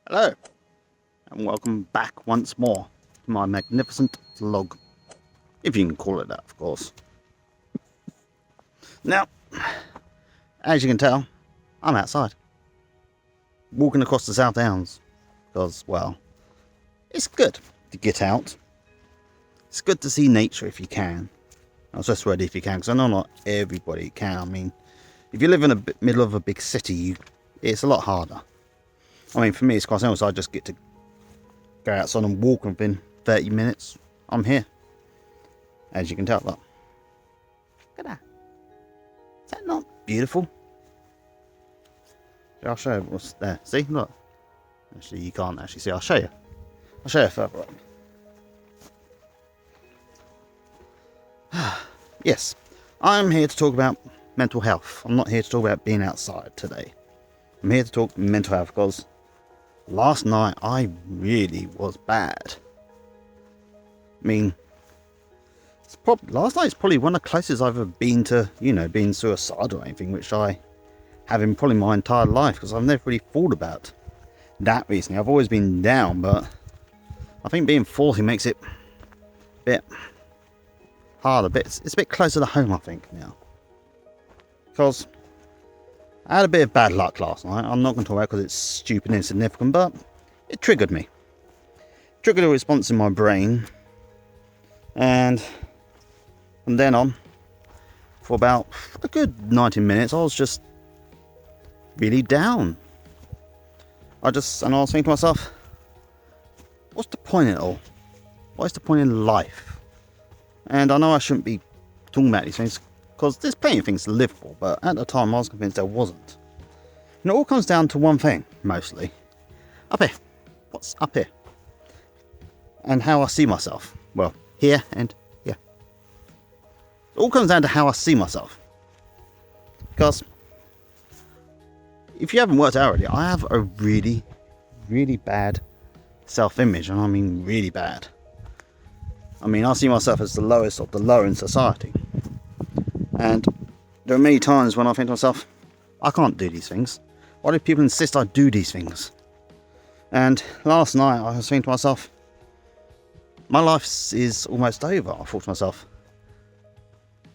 Hello, and welcome back once more to my magnificent vlog, if you can call it that, of course. Now, as you can tell, I'm outside, walking across the South Downs, because, well, it's good to get out. It's good to see nature if you can. I was just ready if you can, because I know not everybody can. I mean, if you live in the middle of a big city, it's a lot harder. I mean, for me, it's quite simple, so I just get to go outside and walk, and within 30 minutes, I'm here. As you can tell, look. Look at that. Is that not beautiful? I'll show you what's there. See, look. Actually, you can't actually see. I'll show you. I'll show you further up. Yes, I'm here to talk about mental health. I'm not here to talk about being outside today. I'm here to talk mental health because last night I really was bad. I mean, last night is probably one of the closest I've ever been to, being suicidal or anything, which I have in probably my entire life, because I've never really thought about that recently. I've always been down, but I think being 40 makes it a bit harder. It's a bit closer to home, I think, now. Because I had a bit of bad luck last night. I'm not going to talk about it because it's stupid and insignificant, but it triggered me. Triggered a response in my brain. And from then on, for about a good 90 minutes, I was just really down. And I was thinking to myself, what's the point in it all? What is the point in life? And I know I shouldn't be talking about these things, because there's plenty of things to live for, but at the time I was convinced there wasn't. And it all comes down to one thing, mostly. Up here. What's up here? And how I see myself. Well, here and here. It all comes down to how I see myself. Because if you haven't worked out already, I have a really, really bad self-image, and I mean really bad. I mean, I see myself as the lowest of the low in society. And there are many times when I think to myself, I can't do these things. Why do people insist I do these things? And last night I was thinking to myself, my life is almost over. I thought to myself,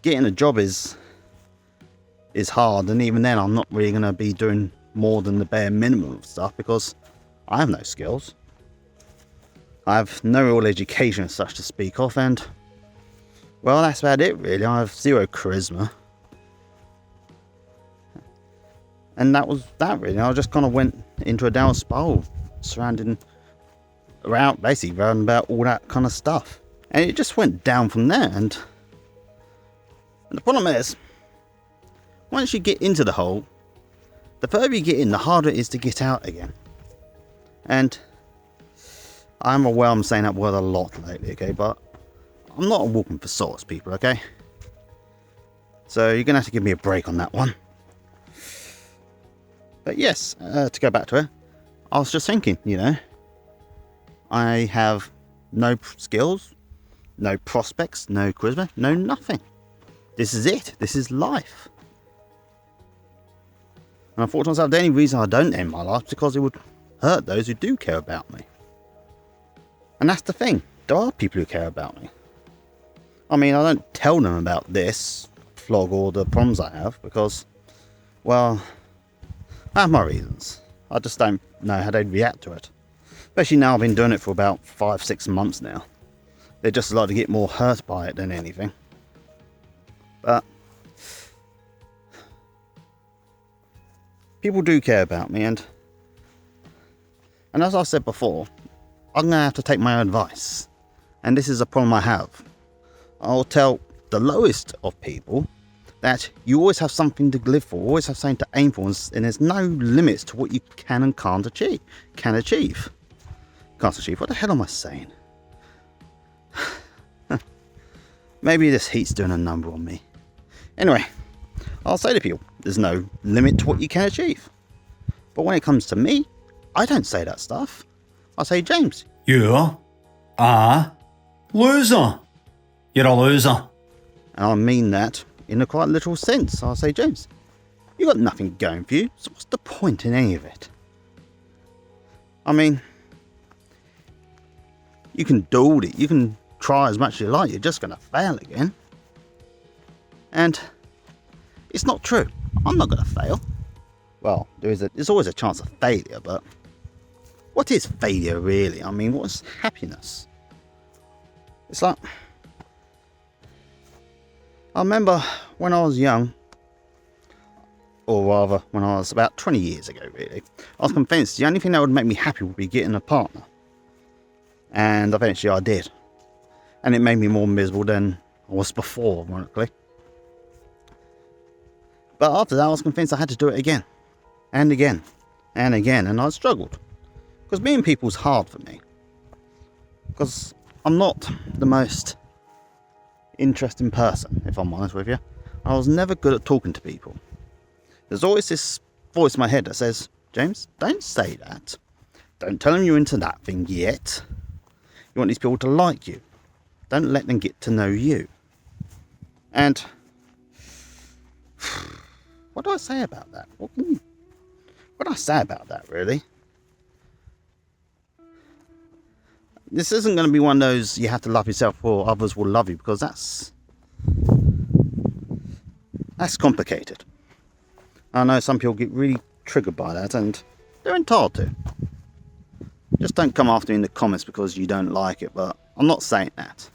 getting a job is hard, and even then I'm not really going to be doing more than the bare minimum of stuff, because I have no skills. I have no real education as such to speak of, and well, that's about it really. I have zero charisma. And that was that really. I just kind of went into a down spiral around about all that kind of stuff. And it just went down from there. And the problem is, once you get into the hole, the further you get in, the harder it is to get out again. And I'm aware I'm saying that word a lot lately, okay, but I'm not walking for swords, people, okay? So you're going to have to give me a break on that one. But yes, to go back to it, I was just thinking, I have no skills, no prospects, no charisma, no nothing. This is it. This is life. And I thought to myself, the only reason I don't end my life is because it would hurt those who do care about me. And that's the thing. There are people who care about me. I mean, I don't tell them about this vlog or the problems I have, because, well, I have my reasons. I just don't know how they'd react to it. Especially now I've been doing it for about 5-6 months now. They just like to get more hurt by it than anything. But people do care about me, and as I said before, I'm going to have to take my own advice. And this is a problem I have. I'll tell the lowest of people that you always have something to live for, always have something to aim for, and there's no limits to what you can and can't achieve. Can't achieve. What the hell am I saying? Maybe this heat's doing a number on me. Anyway, I'll say to people, there's no limit to what you can achieve. But when it comes to me, I don't say that stuff. I say, James, You're a loser. You're a loser. and I mean that in a quite literal sense. I say, James, you got nothing going for you, so what's the point in any of it? I mean, you can do it. You can try as much as you like. You're just going to fail again. And it's not true. I'm not going to fail. Well, there's always a chance of failure, but what is failure really? I mean, what's happiness? It's like, I remember when I was young, or rather when I was about 20 years ago really, I was convinced the only thing that would make me happy would be getting a partner. And eventually I did. And it made me more miserable than I was before, ironically. But after that I was convinced I had to do it again. And again. And again. And I struggled. Because meeting people's hard for me. Because I'm not the most interesting person, if I'm honest with you. I was never good at talking to people. There's always this voice in my head that says, James, don't say that. Don't tell them you're into that thing yet. You want these people to like you. Don't let them get to know you. And what do I say about that? What do I say about that, really? This isn't going to be one of those you have to love yourself or others will love you, because that's complicated. I know some people get really triggered by that, and they're entitled to. Just don't come after me in the comments because you don't like it, but I'm not saying that.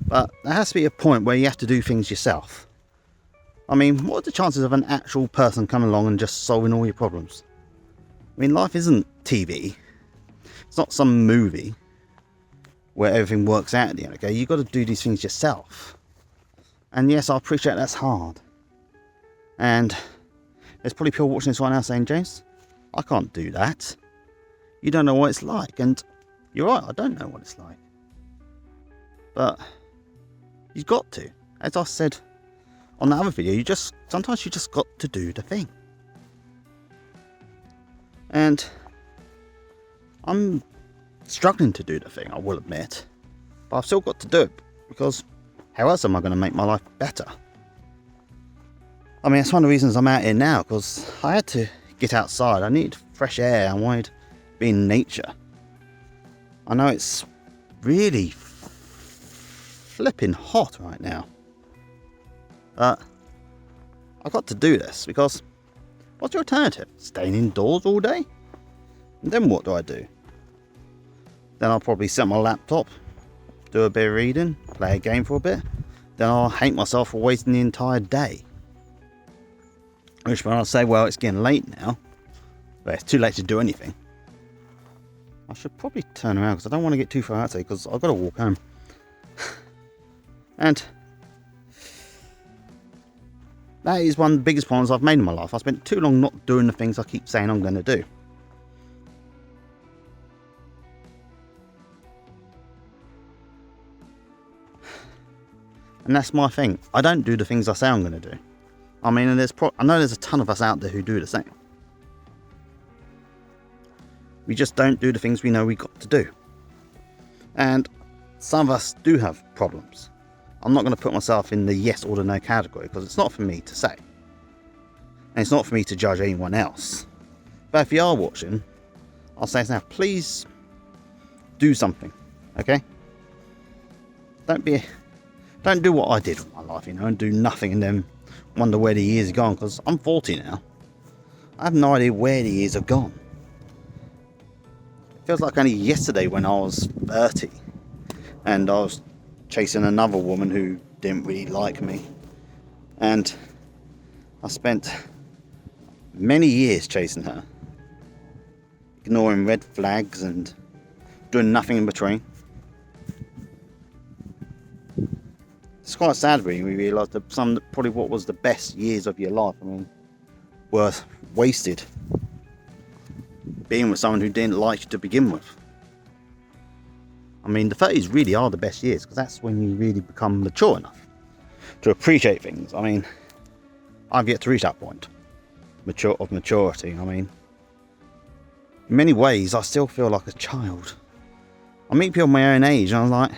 But there has to be a point where you have to do things yourself. I mean, what are the chances of an actual person coming along and just solving all your problems? I mean, life isn't TV. It's not some movie where everything works out at the end, okay? You've got to do these things yourself. And yes, I appreciate that's hard. And there's probably people watching this right now saying, James, I can't do that. You don't know what it's like. And you're right, I don't know what it's like. But you've got to. As I said on the other video, sometimes you just got to do the thing. And I'm struggling to do the thing, I will admit. But I've still got to do it, because how else am I going to make my life better? I mean, that's one of the reasons I'm out here now, because I had to get outside. I needed fresh air. I wanted to be in nature. I know it's really flipping hot right now. But I've got to do this, because what's your alternative? Staying indoors all day? And then what do I do? Then I'll probably sit on my laptop, do a bit of reading, play a game for a bit. Then I'll hate myself for wasting the entire day. Which when I say, well, it's getting late now, but it's too late to do anything. I should probably turn around, because I don't want to get too far out today, because I've got to walk home. And that is one of the biggest problems I've made in my life. I spent too long not doing the things I keep saying I'm going to do. And that's my thing. I don't do the things I say I'm going to do. I mean, and I know there's a ton of us out there who do the same. We just don't do the things we know we got to do. And some of us do have problems. I'm not going to put myself in the yes or the no category, because it's not for me to say. And it's not for me to judge anyone else. But if you are watching, I'll say now, please do something, okay? Don't do what I did with my life, and do nothing and then wonder where the years are gone, because I'm 40 now. I have no idea where the years have gone. It feels like only yesterday when I was 30 and I was chasing another woman who didn't really like me, and I spent many years chasing her, ignoring red flags and doing nothing in between. It's quite sad when you realise that probably what was the best years of your life, were wasted being with someone who didn't like you to begin with. The 30s really are the best years, because that's when you really become mature enough to appreciate things. I've yet to reach that point of maturity. In many ways, I still feel like a child. I meet people my own age, and I'm like,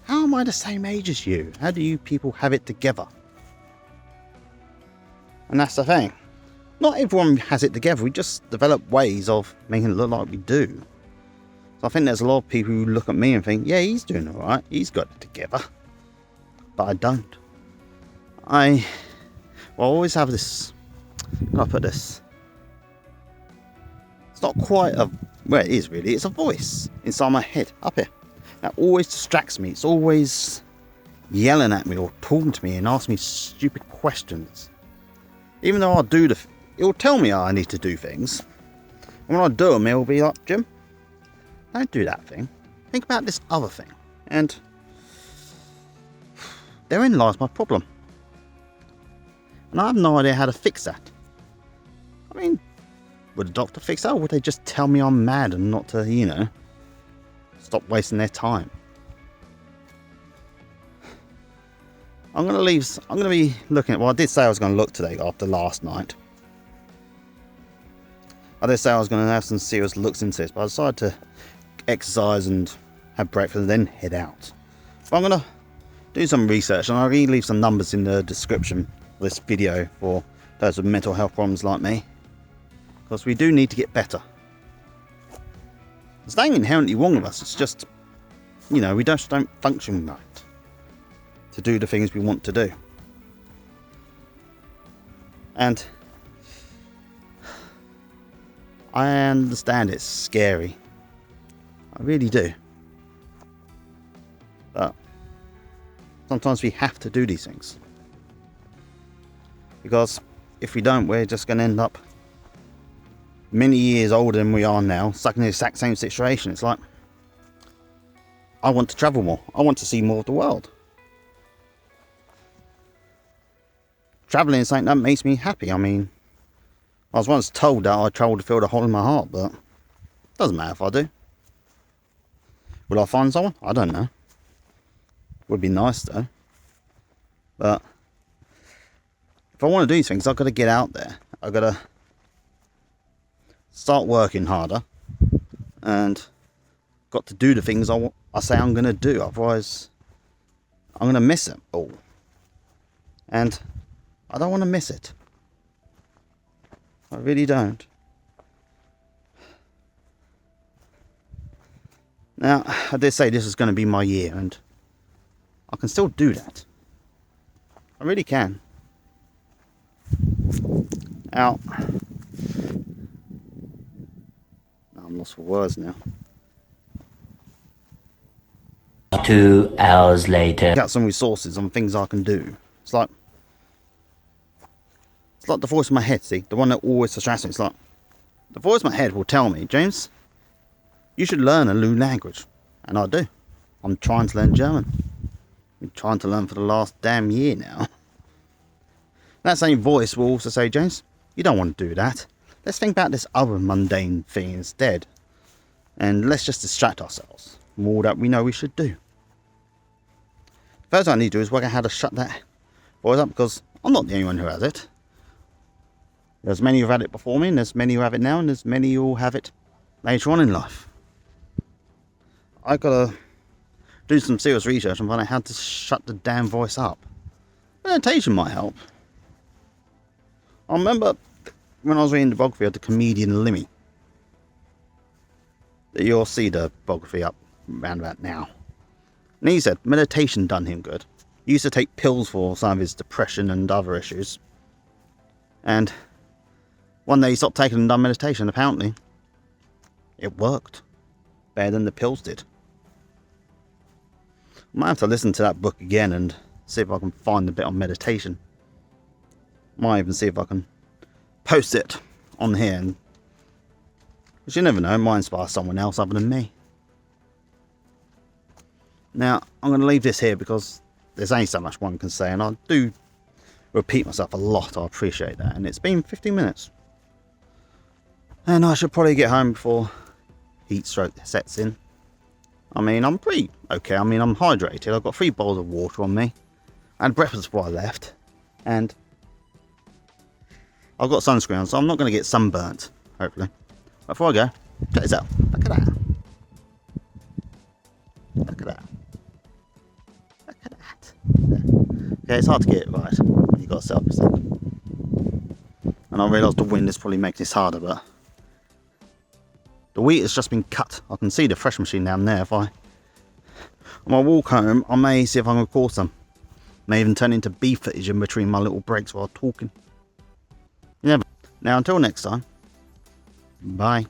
how am I the same age as you? How do you people have it together? And that's the thing. not everyone has it together. We just develop ways of making it look like we do. So I think there's a lot of people who look at me and think, yeah, he's doing alright, he's got it together. But I don't. I always have this, how do I put this? It's not quite a, well, it is really, it's a voice inside my head, up here. That always distracts me. It's always yelling at me or talking to me and asking me stupid questions. Even though it'll tell me I need to do things. And when I do them, it'll be like, Jim, don't do that thing. Think about this other thing. And therein lies my problem. And I have no idea how to fix that. I mean, would a doctor fix that, or would they just tell me I'm mad and not to, stop wasting their time? I'm going to be looking at, well, I did say I was going to look today after last night. I did say I was going to have some serious looks into this, but I decided to exercise and have breakfast and then head out. But I'm going to do some research, and I'll leave some numbers in the description of this video for those with mental health problems like me. Because we do need to get better. There's nothing inherently wrong with us, it's just, we just don't function right to do the things we want to do. And I understand it's scary. I really do. But sometimes we have to do these things. Because if we don't, we're just going to end up many years older than we are now, stuck in the exact same situation. It's like, I want to travel more. I want to see more of the world. Travelling is something that makes me happy. I mean, I was once told that I travel to feel the hole in my heart, but it doesn't matter if I do. Will I find someone? I don't know. Would be nice though. But if I want to do these things, I've got to get out there. I've got to start working harder, and got to do the things I say I'm going to do. Otherwise, I'm going to miss it all. And I don't want to miss it. I really don't. Now, I did say this is going to be my year, and I can still do that. I really can. Now, I'm lost for words now. 2 hours later. Got some resources on things I can do. It's like the voice in my head, see? The one that always distracts me. It's like, the voice in my head will tell me, James, you should learn a new language. And I do. I'm trying to learn German. I've been trying to learn for the last damn year now. That same voice will also say, James, you don't want to do that. Let's think about this other mundane thing instead. And let's just distract ourselves from all that we know we should do. First thing I need to do is work out how to shut that voice up, because I'm not the only one who has it. There's many who've had it before me, and there's many who have it now, and there's many who will have it later on in life. I've got to do some serious research and find out how to shut the damn voice up. Meditation might help. I remember when I was reading the biography of the comedian Limmy. You'll see the biography up around about now. And he said meditation done him good. He used to take pills for some of his depression and other issues. And one day he stopped taking and done meditation. Apparently, it worked better than the pills did. I might have to listen to that book again and see if I can find a bit on meditation. Might even see if I can post it on here. And, because you never know, it might inspire someone else other than me. Now, I'm going to leave this here because there's only so much one can say, and I do repeat myself a lot. I appreciate that. And it's been 15 minutes. And I should probably get home before heat stroke sets in. I mean, I'm pretty okay. I mean, I'm hydrated. I've got 3 bowls of water on me. I had breakfast before I left. And I've got sunscreen on, so I'm not going to get sunburnt, hopefully. But before I go, check this out. Look at that. Look at that. Look at that. Okay, it's hard to get it right when you've got a selfie stick. I And I realise the wind is probably making this harder, but the wheat has just been cut. I can see the thresh machine down there. If I, on my walk home, I may see if I can record some. May even turn into beef footage in between my little breaks while talking. You never. Now until next time. Bye.